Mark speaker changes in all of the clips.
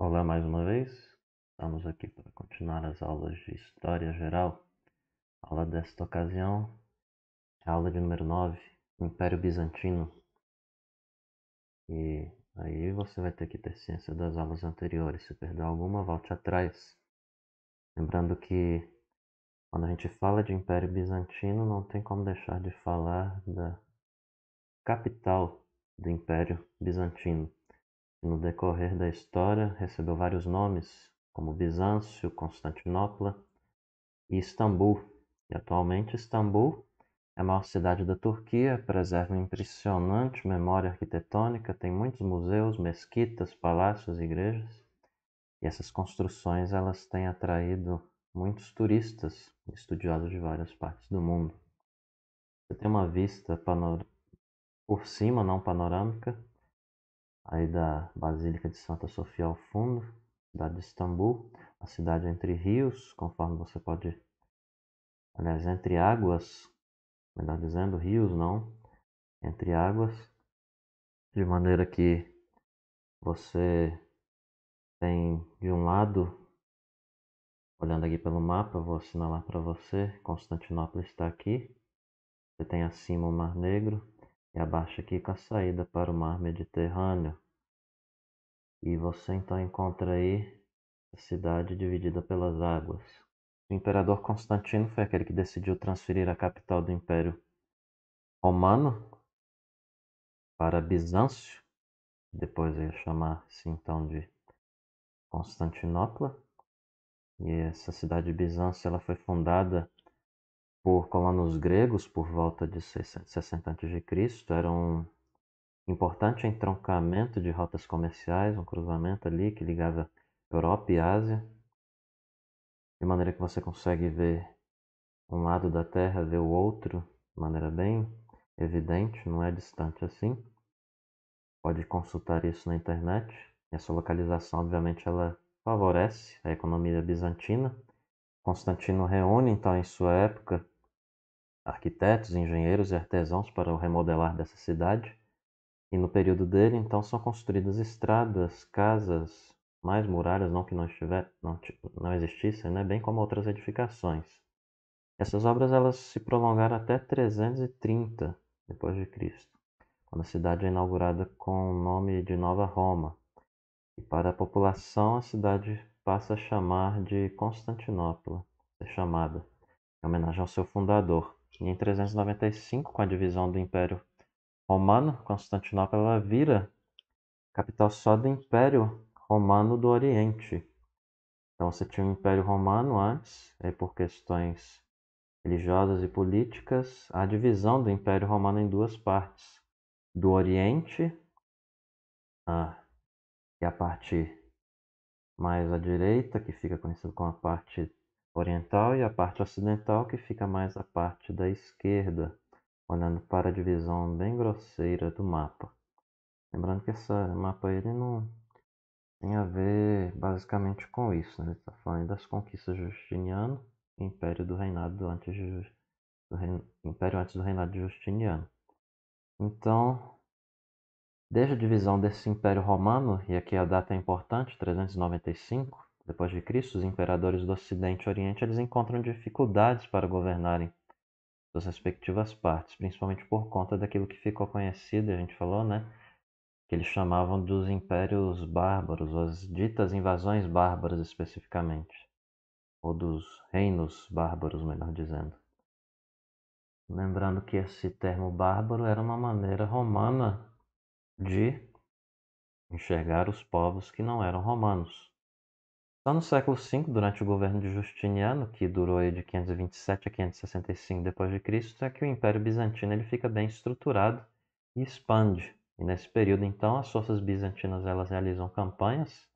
Speaker 1: Olá mais uma vez, estamos aqui para continuar as aulas de História Geral. A aula desta ocasião é a aula de número 9, Império Bizantino. E aí você vai ter que ter ciência das aulas anteriores. Se perder alguma, volte atrás. Lembrando que quando a gente fala de Império Bizantino, não tem como deixar de falar da capital do Império Bizantino. No decorrer da história, recebeu vários nomes, como Bizâncio, Constantinopla e Istambul. E atualmente Istambul é a maior cidade da Turquia, preserva uma impressionante memória arquitetônica, tem muitos museus, mesquitas, palácios, igrejas. E essas construções elas têm atraído muitos turistas, estudiosos de várias partes do mundo. Você tem uma vista por cima, não panorâmica, aí da Basílica de Santa Sofia ao fundo, cidade de Istambul, a cidade entre rios, conforme você pode, aliás, entre águas, melhor dizendo, rios não, entre águas, de maneira que você tem de um lado, olhando aqui pelo mapa, vou assinalar para você, Constantinopla está aqui, você tem acima o Mar Negro e abaixo aqui com a saída para o Mar Mediterrâneo. E você então encontra aí a cidade dividida pelas águas. O imperador Constantino foi aquele que decidiu transferir a capital do Império Romano para Bizâncio, depois ia chamar-se então de Constantinopla. E essa cidade de Bizâncio ela foi fundada por colonos gregos por volta de 660 a.C. Era um importante entroncamento de rotas comerciais, um cruzamento ali que ligava Europa e Ásia, de maneira que você consegue ver um lado da Terra, ver o outro de maneira bem evidente, não é distante assim. Pode consultar isso na internet. Essa localização, obviamente, ela favorece a economia bizantina. Constantino reúne, então, em sua época, arquitetos, engenheiros e artesãos para o remodelar dessa cidade. E no período dele, então, são construídas estradas, casas, mais muralhas, não que não existissem, né? Bem como outras edificações. Essas obras elas se prolongaram até 330 depois de Cristo, quando a cidade é inaugurada com o nome de Nova Roma. E para a população, a cidade passa a chamar de Constantinopla, é chamada, em homenagem ao seu fundador. E em 395, com a divisão do Império Romano, Constantinopla ela vira capital só do Império Romano do Oriente. Então você tinha o Império Romano antes, e por questões religiosas e políticas, a divisão do Império Romano em duas partes. Do Oriente, que é a parte mais à direita, que fica conhecida como a parte oriental, e a parte ocidental, que fica mais a parte da esquerda, olhando para a divisão bem grosseira do mapa. Lembrando que esse mapa ele não tem a ver basicamente com isso, né? Ele está falando das conquistas de Justiniano, Império do reinado antes de, Império antes do reinado de Justiniano. Então, desde a divisão desse Império Romano, e aqui a data é importante, 395 depois de Cristo, os imperadores do Ocidente e Oriente eles encontram dificuldades para governarem suas respectivas partes, principalmente por conta daquilo que ficou conhecido, a gente falou, né? Que eles chamavam dos impérios bárbaros, ou as ditas invasões bárbaras especificamente, ou dos reinos bárbaros, melhor dizendo. Lembrando que esse termo bárbaro era uma maneira romana de enxergar os povos que não eram romanos. Só no século V, durante o governo de Justiniano, que durou de 527 a 565 d.C., é que o Império Bizantino ele fica bem estruturado e expande. E nesse período, então, as forças bizantinas elas realizam campanhas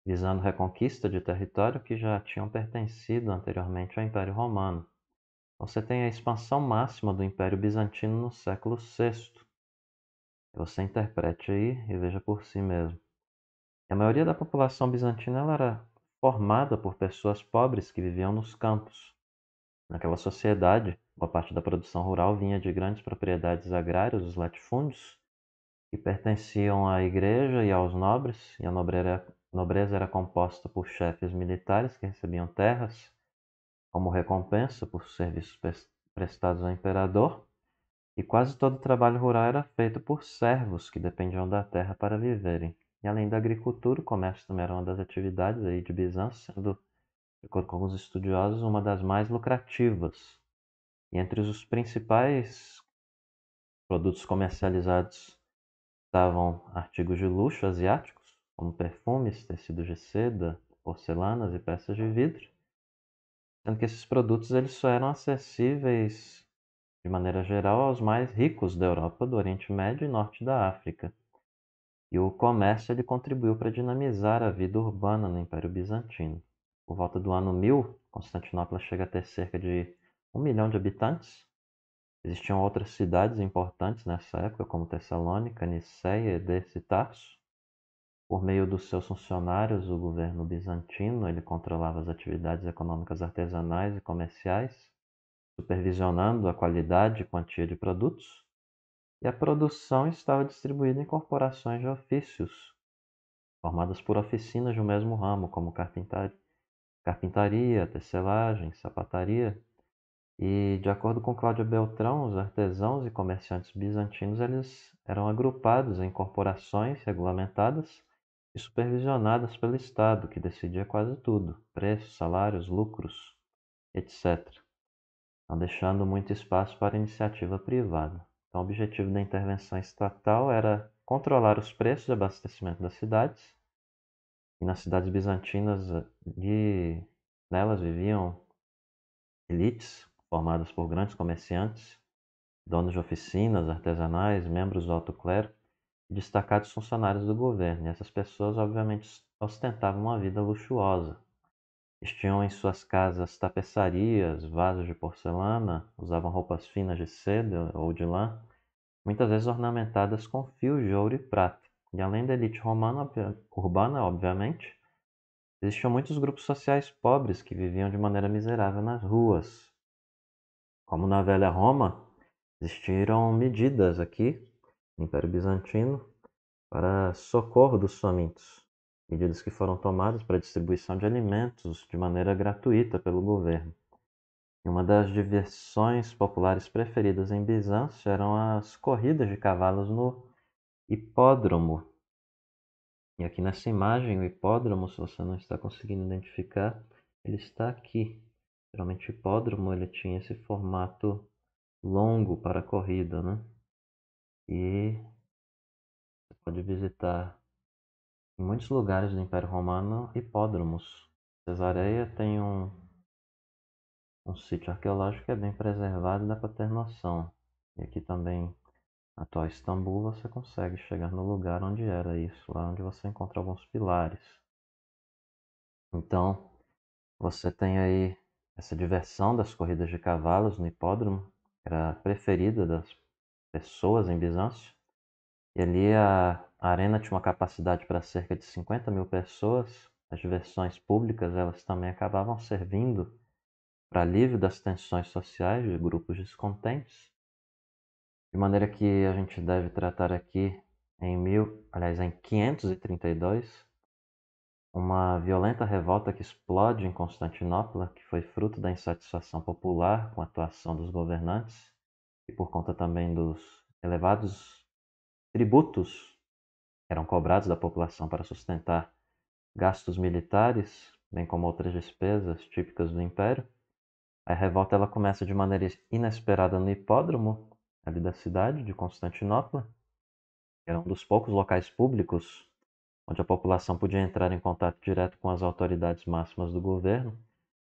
Speaker 1: visando reconquista de território que já tinham pertencido anteriormente ao Império Romano. Você tem a expansão máxima do Império Bizantino no século VI. Você interprete aí e veja por si mesmo. A maioria da população bizantina ela era formada por pessoas pobres que viviam nos campos. Naquela sociedade, boa parte da produção rural vinha de grandes propriedades agrárias, os latifúndios, que pertenciam à igreja e aos nobres, e A nobreza era composta por chefes militares que recebiam terras como recompensa por serviços prestados ao imperador, e quase todo o trabalho rural era feito por servos que dependiam da terra para viverem. E além da agricultura, o comércio também era uma das atividades aí de Bizâncio, sendo, de acordo com alguns estudiosos, uma das mais lucrativas. E entre os principais produtos comercializados estavam artigos de luxo asiáticos, como perfumes, tecidos de seda, porcelanas e peças de vidro, sendo que esses produtos eles só eram acessíveis de maneira geral aos mais ricos da Europa, do Oriente Médio e Norte da África. E o comércio ele contribuiu para dinamizar a vida urbana no Império Bizantino. Por volta do ano 1000, Constantinopla chega a ter cerca de 1 milhão de habitantes. Existiam outras cidades importantes nessa época, como Tessalônica, Niceia, Edessa e Tarso. Por meio dos seus funcionários, o governo bizantino ele controlava as atividades econômicas artesanais e comerciais, supervisionando a qualidade e quantia de produtos, e a produção estava distribuída em corporações de ofícios, formadas por oficinas de um mesmo ramo, como carpintaria, tecelagem, sapataria. E, de acordo com Cláudio Beltrão, os artesãos e comerciantes bizantinos eles eram agrupados em corporações regulamentadas e supervisionadas pelo Estado, que decidia quase tudo: preços, salários, lucros, etc., não deixando muito espaço para iniciativa privada. Então, o objetivo da intervenção estatal era controlar os preços de abastecimento das cidades, e nas cidades bizantinas, nelas viviam elites formadas por grandes comerciantes, donos de oficinas artesanais, membros do alto clero e destacados funcionários do governo. E essas pessoas, obviamente, ostentavam uma vida luxuosa. Eles tinham em suas casas tapeçarias, vasos de porcelana, usavam roupas finas de seda ou de lã, muitas vezes ornamentadas com fios de ouro e prata. E além da elite romana, urbana, obviamente, existiam muitos grupos sociais pobres que viviam de maneira miserável nas ruas. Como na velha Roma, existiram medidas aqui, no Império Bizantino, para socorro dos famintos. Medidas que foram tomadas para a distribuição de alimentos de maneira gratuita pelo governo. E uma das diversões populares preferidas em Bizâncio eram as corridas de cavalos no hipódromo. E aqui nessa imagem, o hipódromo, se você não está conseguindo identificar, ele está aqui. Geralmente o hipódromo ele tinha esse formato longo para a corrida, né? E você pode visitar em muitos lugares do Império Romano hipódromos. Cesareia tem um sítio arqueológico que é bem preservado e dá para ter noção. E aqui também, na atual Istambul, você consegue chegar no lugar onde era isso, lá onde você encontra alguns pilares. Então, você tem aí essa diversão das corridas de cavalos no hipódromo, que era a preferida das pessoas em Bizâncio. E ali a arena tinha uma capacidade para cerca de 50 mil pessoas. As diversões públicas elas também acabavam servindo para alívio das tensões sociais de grupos descontentes. De maneira que a gente deve tratar aqui em 532, uma violenta revolta que explode em Constantinopla, que foi fruto da insatisfação popular com a atuação dos governantes e por conta também dos elevados tributos que eram cobrados da população para sustentar gastos militares, bem como outras despesas típicas do Império. A revolta ela começa de maneira inesperada no hipódromo ali da cidade de Constantinopla, que era um dos poucos locais públicos onde a população podia entrar em contato direto com as autoridades máximas do governo.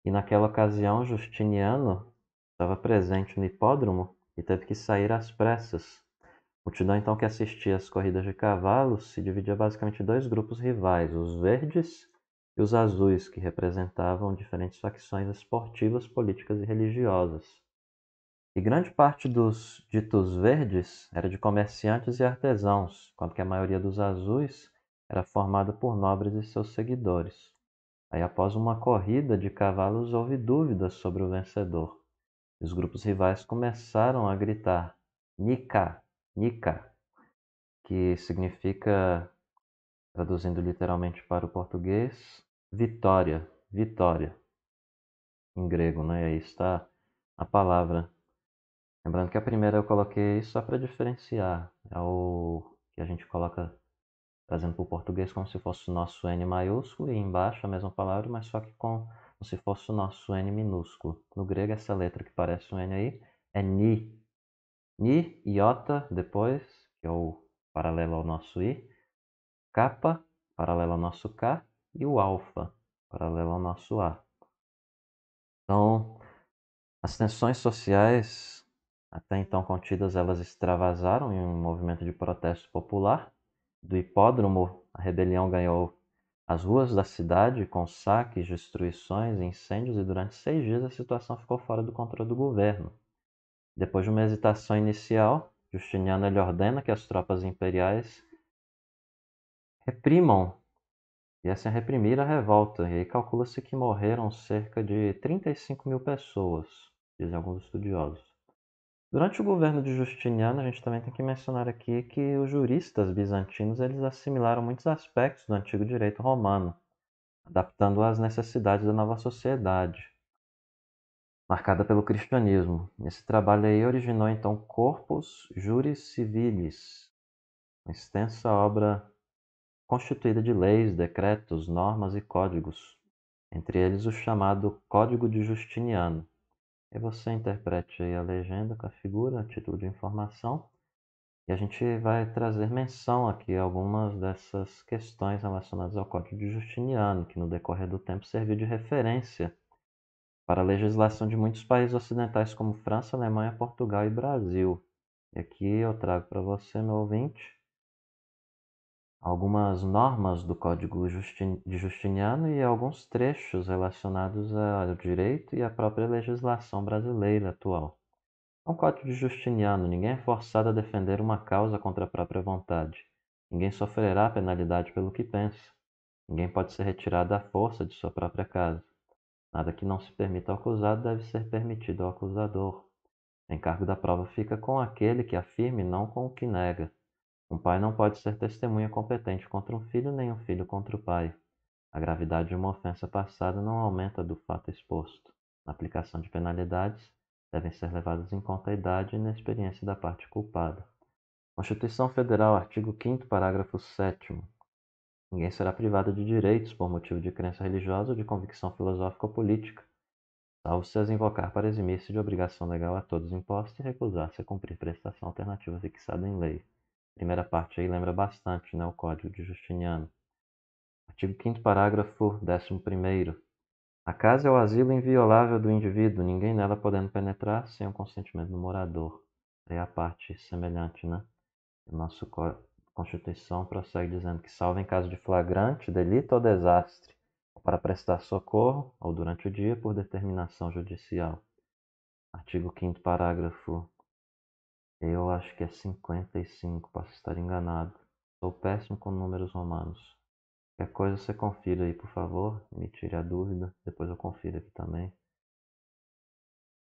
Speaker 1: E naquela ocasião, Justiniano estava presente no hipódromo e teve que sair às pressas. A multidão então que assistia às corridas de cavalos se dividia basicamente em dois grupos rivais, os verdes e os azuis, que representavam diferentes facções esportivas, políticas e religiosas. E grande parte dos ditos verdes era de comerciantes e artesãos, enquanto que a maioria dos azuis era formada por nobres e seus seguidores. Aí, após uma corrida de cavalos, houve dúvidas sobre o vencedor. E os grupos rivais começaram a gritar Nika, Nika, que significa traduzindo literalmente para o português, vitória, vitória, em grego, né? E aí está a palavra. Lembrando que a primeira eu coloquei só para diferenciar. É o que a gente coloca, trazendo para o português, como se fosse o nosso N maiúsculo, e embaixo a mesma palavra, mas só que como se fosse o nosso N minúsculo. No grego, essa letra que parece um N aí é Ni. Ni, iota, depois, que é o paralelo ao nosso I. Kappa, paralelo ao nosso K. E o alfa, paralelo ao nosso A. Então, as tensões sociais, até então contidas, elas extravasaram em um movimento de protesto popular. Do hipódromo, a rebelião ganhou as ruas da cidade com saques, destruições, incêndios, e durante 6 dias a situação ficou fora do controle do governo. Depois de uma hesitação inicial, Justiniano ele ordena que as tropas imperiais reprimam, e assim reprimir a revolta. E aí calcula-se que morreram cerca de 35 mil pessoas, dizem alguns estudiosos. Durante o governo de Justiniano, a gente também tem que mencionar aqui que os juristas bizantinos eles assimilaram muitos aspectos do antigo direito romano, adaptando às necessidades da nova sociedade, marcada pelo cristianismo. Esse trabalho aí originou então Corpus Juris Civilis, uma extensa obra constituída de leis, decretos, normas e códigos, entre eles o chamado Código de Justiniano. E você interprete aí a legenda com a figura, a título de informação. E a gente vai trazer menção aqui a algumas dessas questões relacionadas ao Código de Justiniano, que no decorrer do tempo serviu de referência para a legislação de muitos países ocidentais como França, Alemanha, Portugal e Brasil. E aqui eu trago para você, meu ouvinte, algumas normas do Código de Justiniano e alguns trechos relacionados ao direito e à própria legislação brasileira atual. No Código de Justiniano, ninguém é forçado a defender uma causa contra a própria vontade. Ninguém sofrerá penalidade pelo que pensa. Ninguém pode ser retirado à força de sua própria casa. Nada que não se permita ao acusado deve ser permitido ao acusador. O encargo da prova fica com aquele que afirma e não com o que nega. Um pai não pode ser testemunha competente contra um filho, nem um filho contra o pai. A gravidade de uma ofensa passada não aumenta do fato exposto. Na aplicação de penalidades, devem ser levadas em conta a idade e inexperiência da parte culpada. Constituição Federal, artigo 5º, parágrafo 7º. Ninguém será privado de direitos por motivo de crença religiosa ou de convicção filosófica ou política, salvo se as invocar para eximir-se de obrigação legal a todos imposta e recusar-se a cumprir prestação alternativa fixada em lei. Primeira parte aí lembra bastante, né, o Código de Justiniano. Artigo 5º, parágrafo 11º. A casa é o asilo inviolável do indivíduo, ninguém nela podendo penetrar sem o consentimento do morador. É a parte semelhante, né? A nossa Constituição prossegue dizendo que, salvo em caso de flagrante, delito ou desastre, ou para prestar socorro, ou durante o dia, por determinação judicial. Artigo 5º, parágrafo, eu acho que é 55, posso estar enganado. Sou péssimo com números romanos. Qualquer coisa você confira aí, por favor, me tire a dúvida, depois eu confiro aqui também.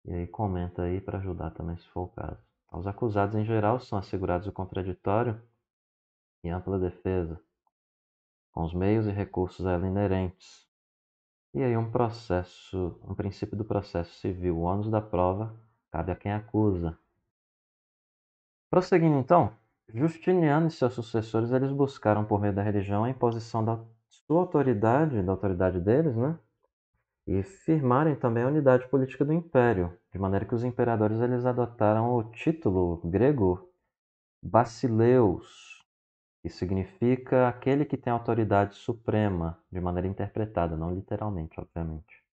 Speaker 1: E aí comenta aí para ajudar também se for o caso. Aos acusados em geral são assegurados o contraditório e ampla defesa, com os meios e recursos a ela inerentes. E aí um princípio do processo civil, o ônus da prova cabe a quem acusa. Prosseguindo então, Justiniano e seus sucessores eles buscaram por meio da religião a imposição da sua autoridade, da autoridade deles, né? E firmarem também a unidade política do império, de maneira que os imperadores eles adotaram o título grego Basileus, que significa aquele que tem autoridade suprema, de maneira interpretada, não literalmente, obviamente.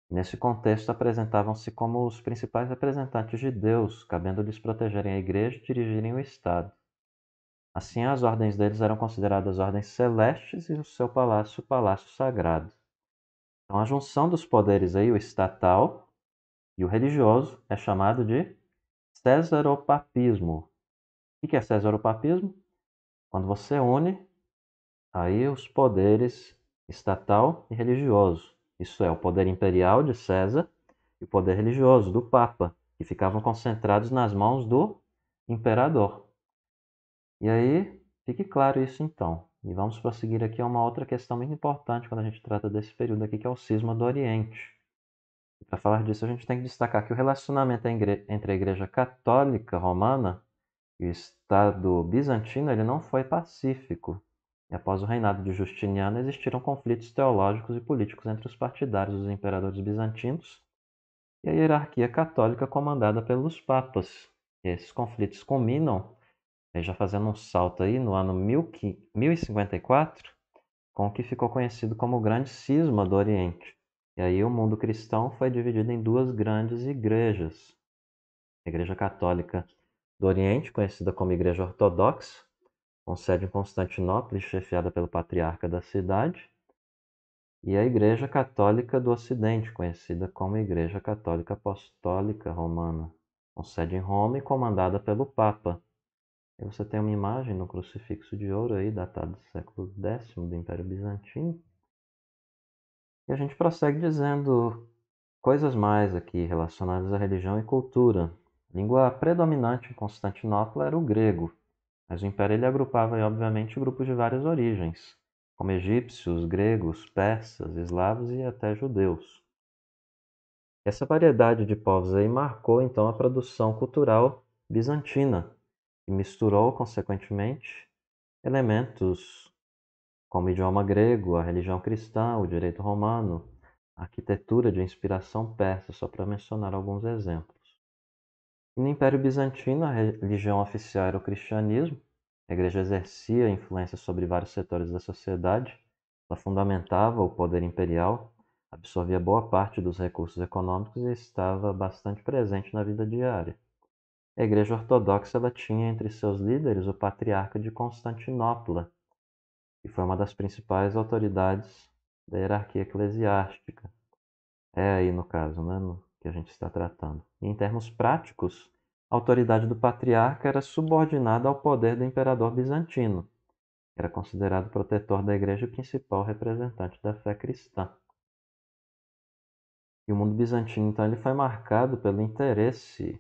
Speaker 1: Nesse contexto, apresentavam-se como os principais representantes de Deus, cabendo-lhes protegerem a igreja e dirigirem o Estado. Assim, as ordens deles eram consideradas ordens celestes e o seu palácio, o palácio sagrado. Então, a junção dos poderes aí, o estatal e o religioso, é chamado de cesaropapismo. O que é cesaropapismo? Quando você une aí os poderes estatal e religioso. Isso é, o poder imperial de César e o poder religioso do Papa, que ficavam concentrados nas mãos do imperador. E aí, fique claro isso então. E vamos prosseguir aqui a uma outra questão muito importante quando a gente trata desse período aqui, que é o cisma do Oriente. Para falar disso, a gente tem que destacar que o relacionamento entre a Igreja Católica Romana e o Estado bizantino ele não foi pacífico. E após o reinado de Justiniano, existiram conflitos teológicos e políticos entre os partidários dos imperadores bizantinos e a hierarquia católica comandada pelos papas. E esses conflitos culminam, já fazendo um salto aí, no ano 1054, com o que ficou conhecido como o Grande Cisma do Oriente. E aí o mundo cristão foi dividido em duas grandes igrejas. A Igreja Católica do Oriente, conhecida como Igreja Ortodoxa, com sede em Constantinopla e chefiada pelo patriarca da cidade, e a Igreja Católica do Ocidente, conhecida como Igreja Católica Apostólica Romana, com sede em Roma e comandada pelo Papa. E você tem uma imagem no crucifixo de ouro aí, datado do século X do Império Bizantino. E a gente prossegue dizendo coisas mais aqui relacionadas à religião e cultura. A língua predominante em Constantinopla era o grego, mas o império ele agrupava, obviamente, grupos de várias origens, como egípcios, gregos, persas, eslavos e até judeus. Essa variedade de povos aí marcou então a produção cultural bizantina, e misturou, consequentemente, elementos como o idioma grego, a religião cristã, o direito romano, a arquitetura de inspiração persa, só para mencionar alguns exemplos. E no Império Bizantino, a religião oficial era o cristianismo. A igreja exercia influência sobre vários setores da sociedade. Ela fundamentava o poder imperial, absorvia boa parte dos recursos econômicos e estava bastante presente na vida diária. A igreja ortodoxa ela tinha entre seus líderes o patriarca de Constantinopla, que foi uma das principais autoridades da hierarquia eclesiástica. É aí no caso, né, no que a gente está tratando. E em termos práticos, a autoridade do patriarca era subordinada ao poder do imperador bizantino, que era considerado protetor da igreja e principal representante da fé cristã. E o mundo bizantino, então, ele foi marcado pelo interesse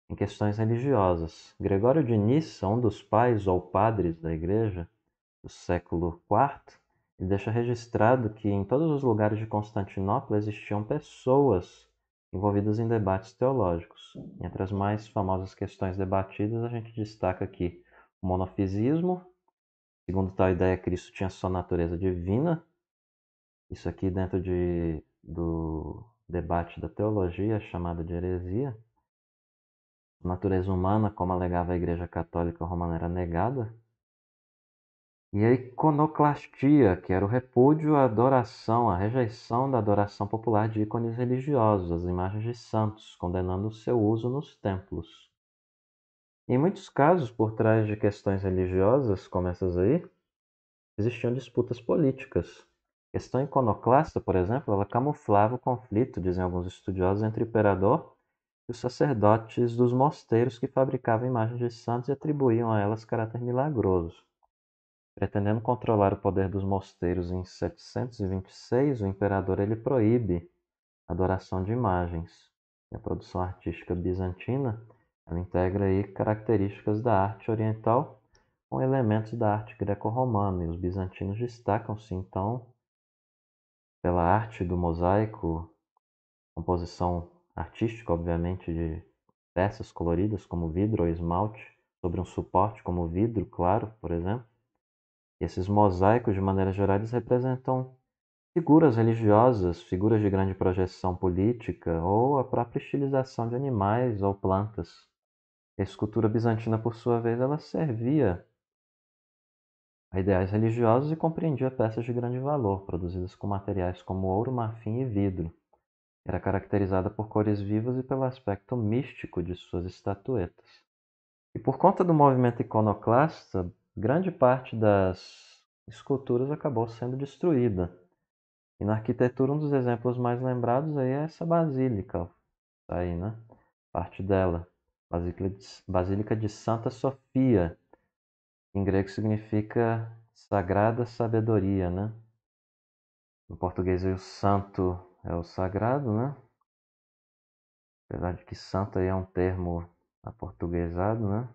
Speaker 1: em questões religiosas. Gregório de Nissa, um dos pais ou padres da igreja do século IV, ele deixa registrado que em todos os lugares de Constantinopla existiam pessoas envolvidas em debates teológicos. Entre as mais famosas questões debatidas, a gente destaca aqui o monofisismo. Segundo tal ideia, Cristo tinha sua natureza divina. Isso aqui dentro do debate da teologia, chamado de heresia. A natureza humana, como alegava a Igreja Católica Romana, era negada. E a iconoclastia, que era o repúdio à adoração, a rejeição da adoração popular de ícones religiosos, as imagens de santos, condenando o seu uso nos templos. Em muitos casos, por trás de questões religiosas, como essas aí, existiam disputas políticas. A questão iconoclasta, por exemplo, ela camuflava o conflito, dizem alguns estudiosos, entre o imperador e os sacerdotes dos mosteiros que fabricavam imagens de santos e atribuíam a elas caráter milagroso. Pretendendo controlar o poder dos mosteiros em 726, o imperador ele proíbe a adoração de imagens. E a produção artística bizantina ela integra aí características da arte oriental com elementos da arte greco-romana. E os bizantinos destacam-se, então, pela arte do mosaico, composição artística, obviamente, de peças coloridas como vidro ou esmalte sobre um suporte como vidro claro, por exemplo. E esses mosaicos, de maneira geral, eles representam figuras religiosas, figuras de grande projeção política ou a própria estilização de animais ou plantas. A escultura bizantina, por sua vez, ela servia a ideais religiosos e compreendia peças de grande valor, produzidas com materiais como ouro, marfim e vidro. Era caracterizada por cores vivas e pelo aspecto místico de suas estatuetas. E por conta do movimento iconoclasta, grande parte das esculturas acabou sendo destruída. E na arquitetura, um dos exemplos mais lembrados aí é essa basílica, tá aí, né? Parte dela, Basílica de Santa Sofia, que em grego significa sagrada sabedoria, né? Em português aí, o santo é o sagrado, né? Apesar de que santo aí é um termo aportuguesado, né?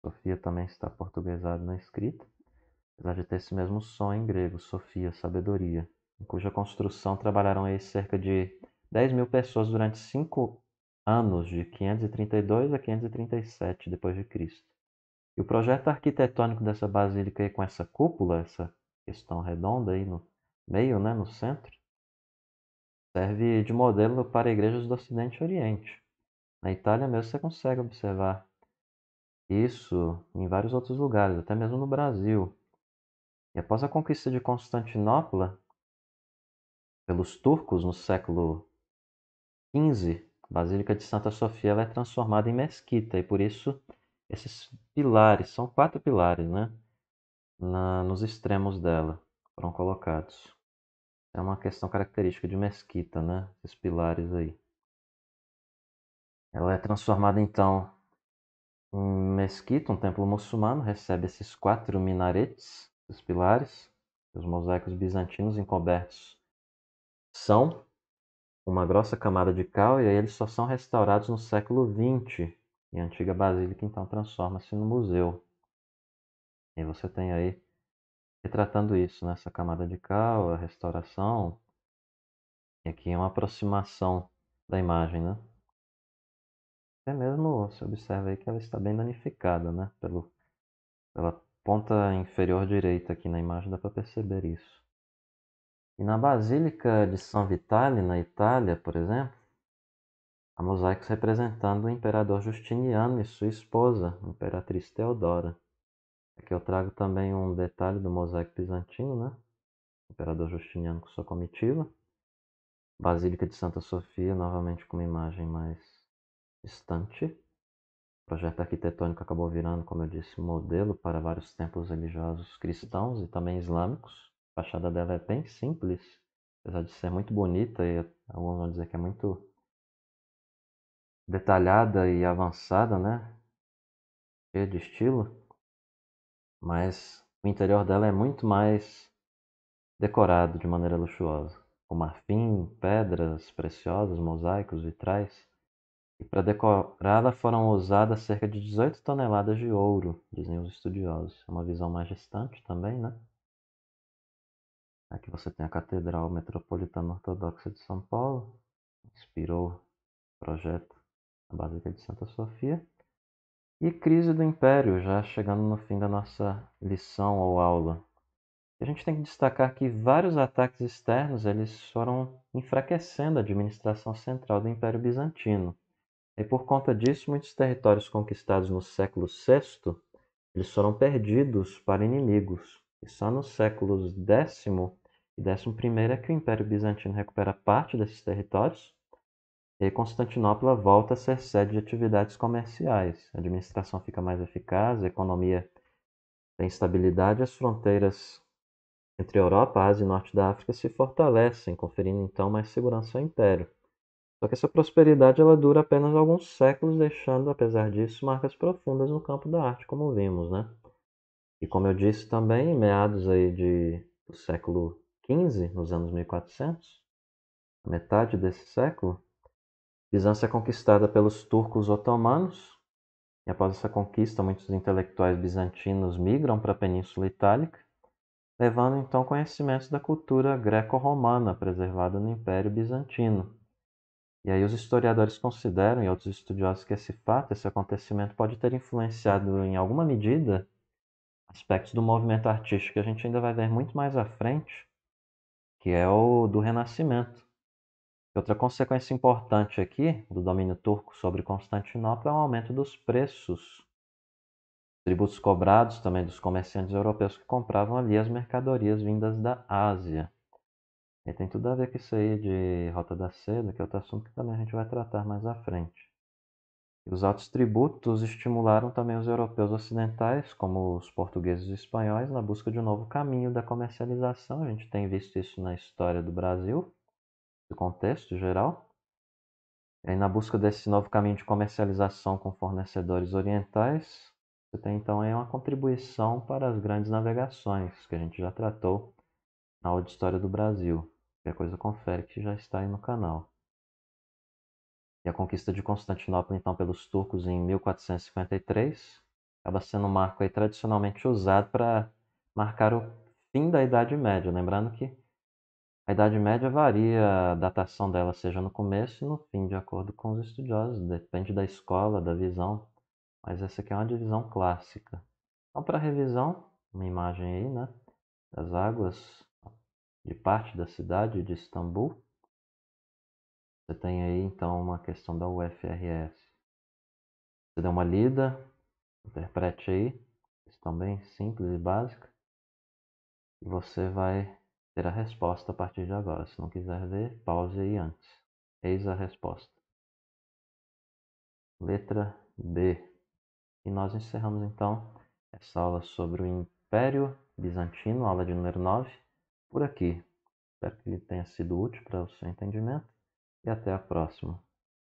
Speaker 1: Sofia também está portuguesado na escrita. apesar de ter esse mesmo som em grego, Sofia, sabedoria, em cuja construção trabalharam aí cerca de 10 mil pessoas durante 5 anos, de 532 a 537 depois de Cristo. E o projeto arquitetônico dessa basílica aí com essa cúpula, essa questão redonda aí no meio, né, no centro, serve de modelo para igrejas do Ocidente e Oriente. Na Itália mesmo você consegue observar isso em vários outros lugares, até mesmo no Brasil. E após a conquista de Constantinopla pelos turcos no século XV, a Basílica de Santa Sofia ela é transformada em mesquita e por isso esses pilares, são 4 pilares, né, nos extremos dela, foram colocados. É uma questão característica de mesquita, né, esses pilares aí. Ela é transformada então em mesquita, um templo muçulmano, recebe esses 4 minaretes, os pilares, os mosaicos bizantinos encobertos são uma grossa camada de cal e aí eles só são restaurados no século XX. E a antiga basílica então transforma-se no museu. E você tem aí retratando isso, nessa camada de cal, a restauração, e aqui é uma aproximação da imagem, né? Até mesmo você observa aí que ela está bem danificada, né? Pela ponta inferior direita aqui na imagem dá para perceber isso. E na Basílica de São Vitale, na Itália, por exemplo, há mosaicos representando o imperador Justiniano e sua esposa, a imperatriz Teodora. Aqui eu trago também um detalhe do mosaico bizantino, né? O imperador Justiniano com sua comitiva. Basílica de Santa Sofia, novamente com uma imagem mais distante. O projeto arquitetônico acabou virando, como eu disse, modelo para vários templos religiosos cristãos e também islâmicos. A fachada dela é bem simples, apesar de ser muito bonita e alguns vão dizer que é muito detalhada e avançada, né? Cheia de estilo, mas o interior dela é muito mais decorado de maneira luxuosa, com marfim, pedras preciosas, mosaicos, vitrais. E para decorá-la foram usadas cerca de 18 toneladas de ouro, dizem os estudiosos. É uma visão mais distante também, né? Aqui você tem a Catedral Metropolitana Ortodoxa de São Paulo, inspirou o projeto da Basílica de Santa Sofia. E crise do Império, já chegando no fim da nossa lição ou aula. A gente tem que destacar que vários ataques externos eles foram enfraquecendo a administração central do Império Bizantino. E por conta disso, muitos territórios conquistados no século VI eles foram perdidos para inimigos. E só nos séculos X e XI é que o Império Bizantino recupera parte desses territórios e Constantinopla volta a ser sede de atividades comerciais. A administração fica mais eficaz, a economia tem estabilidade, as fronteiras entre a Europa, a Ásia e o Norte da África se fortalecem, conferindo então mais segurança ao Império. Só que essa prosperidade ela dura apenas alguns séculos, deixando, apesar disso, marcas profundas no campo da arte, como vimos, né? E como eu disse também, em meados aí do século XV, nos anos 1400, metade desse século, Bizâncio é conquistada pelos turcos otomanos, e após essa conquista, muitos intelectuais bizantinos migram para a Península Itálica, levando então conhecimentos da cultura greco-romana preservada no Império Bizantino. E aí os historiadores consideram, e outros estudiosos, que esse fato, esse acontecimento pode ter influenciado em alguma medida aspectos do movimento artístico que a gente ainda vai ver muito mais à frente, que é o do Renascimento. Outra consequência importante aqui do domínio turco sobre Constantinopla é o aumento dos preços, tributos cobrados também dos comerciantes europeus que compravam ali as mercadorias vindas da Ásia. E tem tudo a ver com isso aí de Rota da Seda, que é outro assunto que também a gente vai tratar mais à frente. E os altos tributos estimularam também os europeus ocidentais, como os portugueses e espanhóis, na busca de um novo caminho da comercialização. A gente tem visto isso na história do Brasil, no contexto geral. E aí, na busca desse novo caminho de comercialização com fornecedores orientais, você tem então aí uma contribuição para as grandes navegações, que a gente já tratou na aula de História do Brasil. Qualquer coisa confere que já está aí no canal. E a conquista de Constantinopla, então, pelos turcos em 1453, acaba sendo um marco aí tradicionalmente usado para marcar o fim da Idade Média, lembrando que a Idade Média varia, a datação dela seja no começo e no fim, de acordo com os estudiosos, depende da escola, da visão, mas essa aqui é uma divisão clássica. Então, para revisão, uma imagem aí, né, das águas de parte da cidade de Istambul. Você tem aí, então, uma questão da UFRS. Você dá uma lida, interprete aí, questão bem simples e básica, e você vai ter a resposta a partir de agora. Se não quiser ver, pause aí antes. Eis a resposta. Letra B. E nós encerramos então essa aula sobre o Império Bizantino, aula de número 9, por aqui. Espero que ele tenha sido útil para o seu entendimento e até a próxima.